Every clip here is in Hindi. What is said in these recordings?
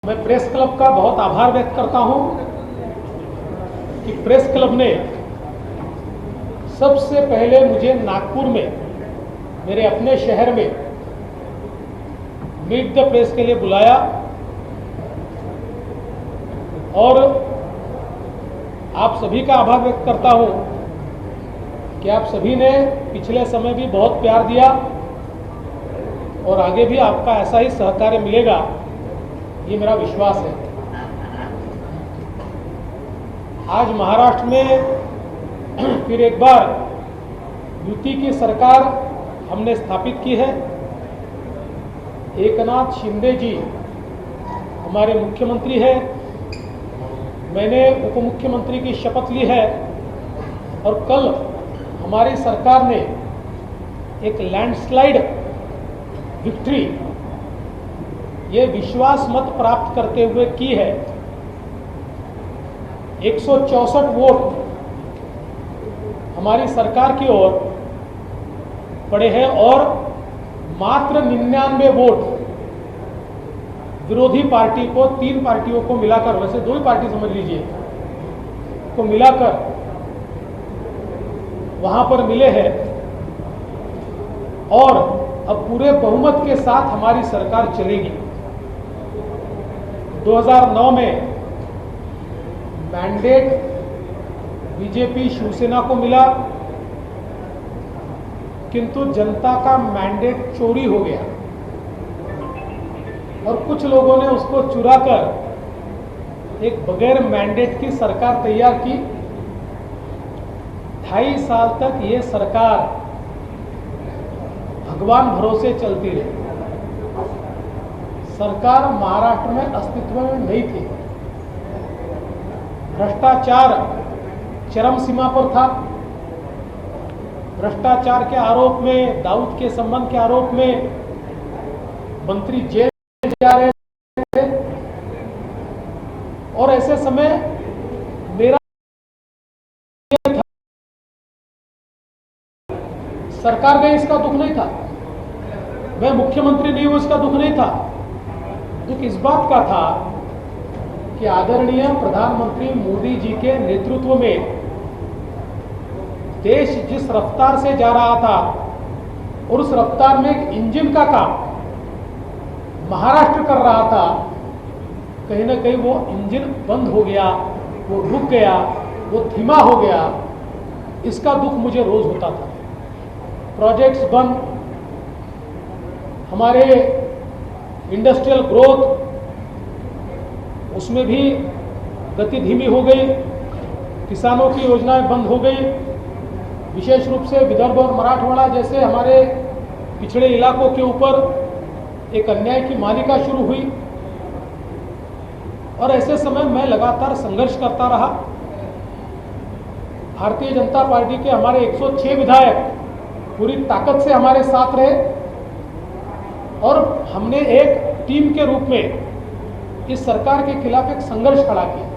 मैं प्रेस क्लब का बहुत आभार व्यक्त करता हूं कि प्रेस क्लब ने सबसे पहले मुझे नागपुर में मेरे अपने शहर में मीट द प्रेस के लिए बुलाया और आप सभी का आभार व्यक्त करता हूं कि आप सभी ने पिछले समय भी बहुत प्यार दिया और आगे भी आपका ऐसा ही सहकार्य मिलेगा, ये मेरा विश्वास है। आज महाराष्ट्र में फिर एक बार युति की सरकार हमने स्थापित की है। एकनाथ शिंदे जी हमारे मुख्यमंत्री हैं, मैंने उप मुख्यमंत्री की शपथ ली है और कल हमारी सरकार ने एक लैंडस्लाइड विक्ट्री, ये विश्वास मत प्राप्त करते हुए की है। 164 वोट हमारी सरकार की ओर पड़े हैं और मात्र 99 वोट विरोधी पार्टी को, 3 पार्टियों को मिलाकर, वैसे 2 ही पार्टी समझ लीजिए, को मिलाकर वहां पर मिले हैं और अब पूरे बहुमत के साथ हमारी सरकार चलेगी। 2009 में मैंडेट बीजेपी शिवसेना को मिला, किंतु जनता का मैंडेट चोरी हो गया और कुछ लोगों ने उसको चुराकर एक बगैर मैंडेट की सरकार तैयार की। 2.5 साल तक ये सरकार भगवान भरोसे चलती रही। सरकार महाराष्ट्र में अस्तित्व में नहीं थी। भ्रष्टाचार चरम सीमा पर था। भ्रष्टाचार के आरोप में, दाऊद के संबंध के आरोप में मंत्री जेल जा रहे थे और ऐसे समय मेरा था, सरकार गई इसका दुख नहीं था, मैं मुख्यमंत्री नहीं हूं इसका दुख नहीं था। दुख इस बात का था कि आदरणीय प्रधानमंत्री मोदी जी के नेतृत्व में देश जिस रफ्तार से जा रहा था और उस रफ्तार में एक इंजन का काम महाराष्ट्र कर रहा था, कहीं ना कहीं वो इंजन बंद हो गया, वो रुक गया, वो धीमा हो गया। इसका दुख मुझे रोज होता था। प्रोजेक्ट्स बंद, हमारे इंडस्ट्रियल ग्रोथ, उसमें भी गति धीमी हो गई, किसानों की योजनाएं बंद हो गई। विशेष रूप से विदर्भ और मराठवाड़ा जैसे हमारे पिछड़े इलाकों के ऊपर एक अन्याय की मालिका शुरू हुई और ऐसे समय मैं लगातार संघर्ष करता रहा। भारतीय जनता पार्टी के हमारे 106 विधायक पूरी ताकत से हमारे साथ रहे और हमने एक टीम के रूप में इस सरकार के खिलाफ एक संघर्ष खड़ा किया।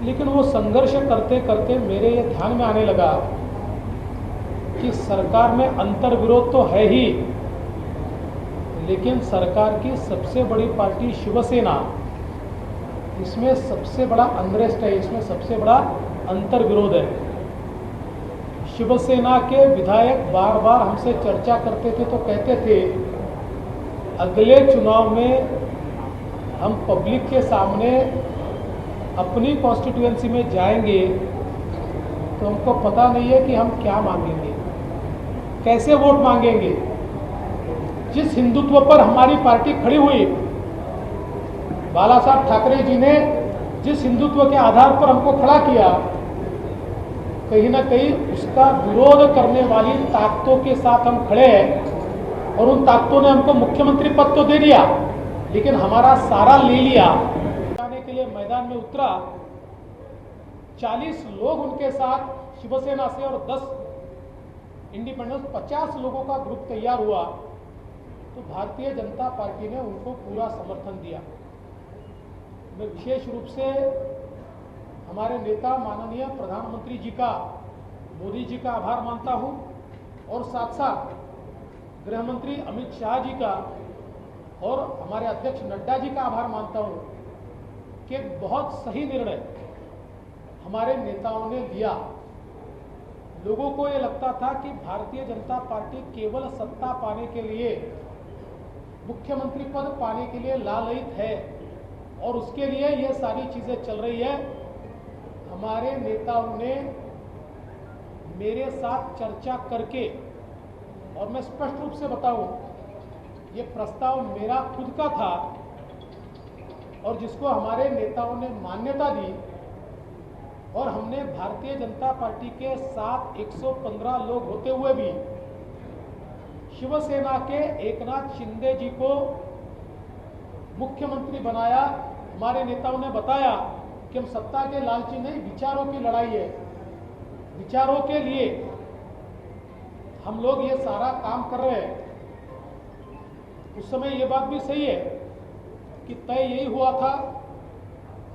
लेकिन वो संघर्ष करते करते मेरे ये ध्यान में आने लगा कि सरकार में अंतर विरोध तो है ही, लेकिन सरकार की सबसे बड़ी पार्टी शिवसेना, इसमें सबसे बड़ा अनरेस्ट है, इसमें सबसे बड़ा अंतर विरोध है। शिवसेना के विधायक बार बार हमसे चर्चा करते थे तो कहते थे अगले चुनाव में हम पब्लिक के सामने अपनी कॉन्स्टिट्यूएंसी में जाएंगे तो हमको पता नहीं है कि हम क्या मांगेंगे, कैसे वोट मांगेंगे। जिस हिंदुत्व पर हमारी पार्टी खड़ी हुई, बाला साहब ठाकरे जी ने जिस हिंदुत्व के आधार पर हमको खड़ा किया, कहीं ना कहीं उसका विरोध करने वाली ताकतों के साथ हम खड़े हैं और उन ताकतों ने हमको मुख्यमंत्री पद तो दे दिया, लेकिन हमारा सारा ले लिया। जाने के लिए मैदान में उतरा, 40 लोग उनके साथ शिवसेना से और 10 इंडिपेंडेंस, 50 लोगों का ग्रुप तैयार हुआ तो भारतीय जनता पार्टी ने उनको पूरा समर्थन दिया। मैं विशेष रूप से हमारे नेता माननीय प्रधानमंत्री जी का, मोदी जी का आभार मानता हूं और साथ साथ गृह मंत्री अमित शाह जी का और हमारे अध्यक्ष नड्डा जी का आभार मानता हूं कि बहुत सही निर्णय हमारे नेताओं ने लिया। लोगों को ये लगता था कि भारतीय जनता पार्टी केवल सत्ता पाने के लिए, मुख्यमंत्री पद पाने के लिए लालयित है और उसके लिए ये सारी चीजें चल रही है। हमारे नेताओं ने मेरे साथ चर्चा करके, और मैं स्पष्ट रूप से बताऊं, ये प्रस्ताव मेरा खुद का था और जिसको हमारे नेताओं ने मान्यता दी, और हमने भारतीय जनता पार्टी के साथ 115 लोग होते हुए भी शिवसेना के एकनाथ शिंदे जी को मुख्यमंत्री बनाया। हमारे नेताओं ने बताया कि हम सत्ता के लालची नहीं, विचारों की लड़ाई है, विचारों के लिए हम लोग ये सारा काम कर रहे हैं। उस समय ये बात भी सही है कि तय यही हुआ था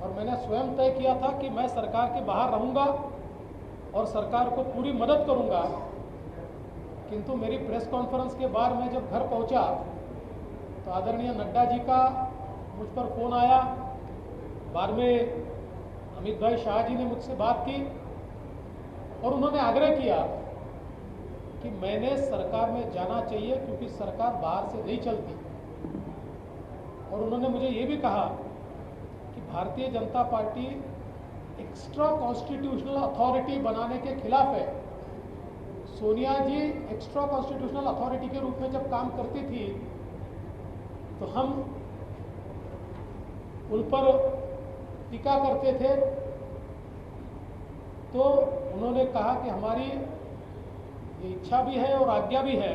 और मैंने स्वयं तय किया था कि मैं सरकार के बाहर रहूंगा और सरकार को पूरी मदद करूंगा। किंतु मेरी प्रेस कॉन्फ्रेंस के बाद मैं जब घर पहुंचा तो आदरणीय नड्डा जी का मुझ पर फोन आया। बाद में अमित भाई शाह जी ने मुझसे बात की और उन्होंने आग्रह किया कि मैंने सरकार में जाना चाहिए क्योंकि सरकार बाहर से नहीं चलती। और उन्होंने मुझे ये भी कहा कि Bharatiya Janata party extra constitutional authority बनाने के खिलाफ है। सोनिया जी एक्स्ट्रा कॉन्स्टिट्यूशनल अथॉरिटी के रूप में जब काम करती थी तो हम उन पर टीका करते थे। तो उन्होंने कहा कि हमारी ये इच्छा भी है और आज्ञा भी है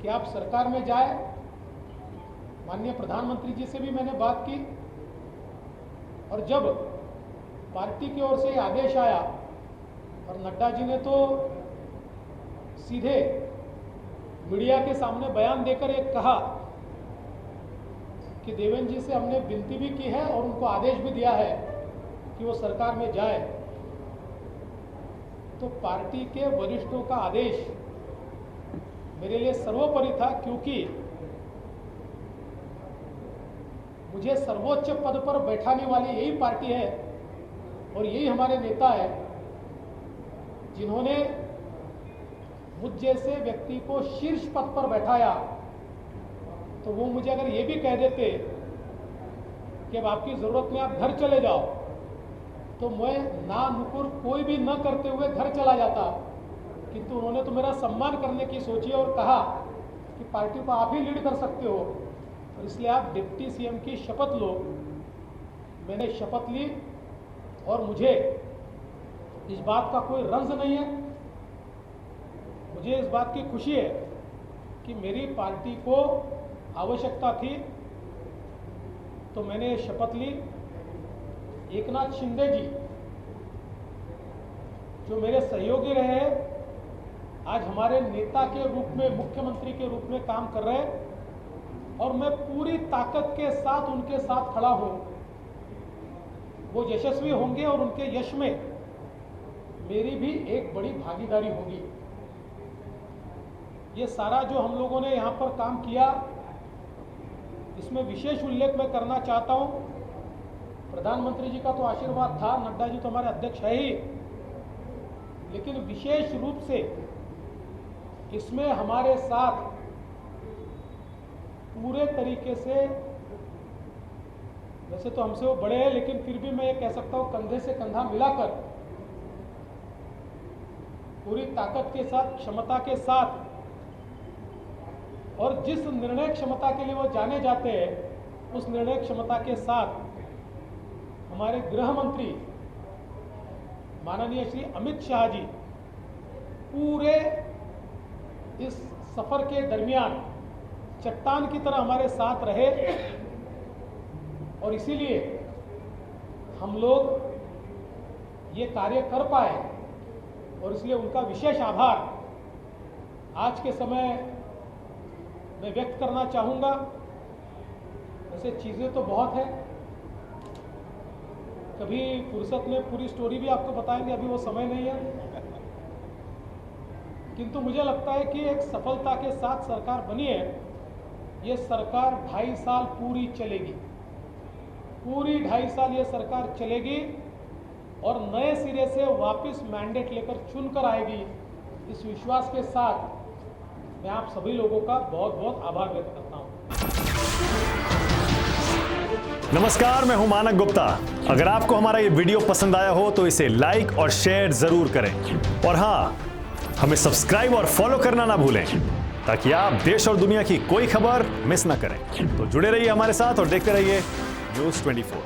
कि आप सरकार में जाए। माननीय प्रधानमंत्री जी से भी मैंने बात की और जब पार्टी की ओर से आदेश आया और नड्डा जी ने तो सीधे मीडिया के सामने बयान देकर एक कहा कि देवेंद्र जी से हमने विनती भी की है और उनको आदेश भी दिया है कि वो सरकार में जाए। तो पार्टी के वरिष्ठों का आदेश मेरे लिए सर्वोपरि था, क्योंकि मुझे सर्वोच्च पद पर बैठाने वाली यही पार्टी है और यही हमारे नेता है जिन्होंने मुझ जैसे व्यक्ति को शीर्ष पद पर बैठाया। तो वो मुझे अगर ये भी कह देते कि अब आपकी जरूरत में आप घर चले जाओ, तो मैं ना नुकुर कोई भी न करते हुए घर चला जाता। किंतु उन्होंने तो मेरा सम्मान करने की सोची और कहा कि पार्टी को आप ही लीड कर सकते हो और इसलिए आप डिप्टी सीएम की शपथ लो। मैंने शपथ ली और मुझे इस बात का कोई रंज नहीं है। मुझे इस बात की खुशी है कि मेरी पार्टी को आवश्यकता थी तो मैंने शपथ ली। एकनाथ शिंदे जी जो मेरे सहयोगी रहे, आज हमारे नेता के रूप में, मुख्यमंत्री के रूप में काम कर रहे हैं और मैं पूरी ताकत के साथ उनके साथ खड़ा हूं। वो यशस्वी होंगे और उनके यश में मेरी भी एक बड़ी भागीदारी होगी। ये सारा जो हम लोगों ने यहाँ पर काम किया, इसमें विशेष उल्लेख मैं करना चाहता हूँ। प्रधानमंत्री जी का तो आशीर्वाद था, नड्डा जी तो हमारे अध्यक्ष है ही, लेकिन विशेष रूप से इसमें हमारे साथ पूरे तरीके से, वैसे तो हमसे वो बड़े हैं लेकिन फिर भी मैं ये कह सकता हूँ कंधे से कंधा मिलाकर पूरी ताकत के साथ, क्षमता के साथ, और जिस निर्णय क्षमता के लिए वो जाने जाते हैं उस निर्णय क्षमता के साथ हमारे गृह मंत्री माननीय श्री अमित शाह जी पूरे इस सफर के दरमियान चट्टान की तरह हमारे साथ रहे और इसीलिए हम लोग ये कार्य कर पाए और इसलिए उनका विशेष आभार आज के समय मैं व्यक्त करना चाहूँगा। वैसे चीज़ें तो बहुत है, कभी फुर्सत में पूरी स्टोरी भी आपको बताएंगे, अभी वो समय नहीं है। किंतु मुझे लगता है कि एक सफलता के साथ सरकार बनी है ये सरकार 2.5 साल पूरी चलेगी, पूरी 2.5 साल ये सरकार चलेगी और नए सिरे से वापस मैंडेट लेकर चुनकर आएगी। इस विश्वास के साथ मैं आप सभी लोगों का बहुत बहुत आभार व्यक्त करता हूं। नमस्कार, मैं हूं मानक गुप्ता। अगर आपको हमारा ये वीडियो पसंद आया हो तो इसे लाइक और शेयर जरूर करें और हां, हमें सब्सक्राइब और फॉलो करना ना भूलें ताकि आप देश और दुनिया की कोई खबर मिस ना करें। तो जुड़े रहिए हमारे साथ और देखते रहिए न्यूज़ 24।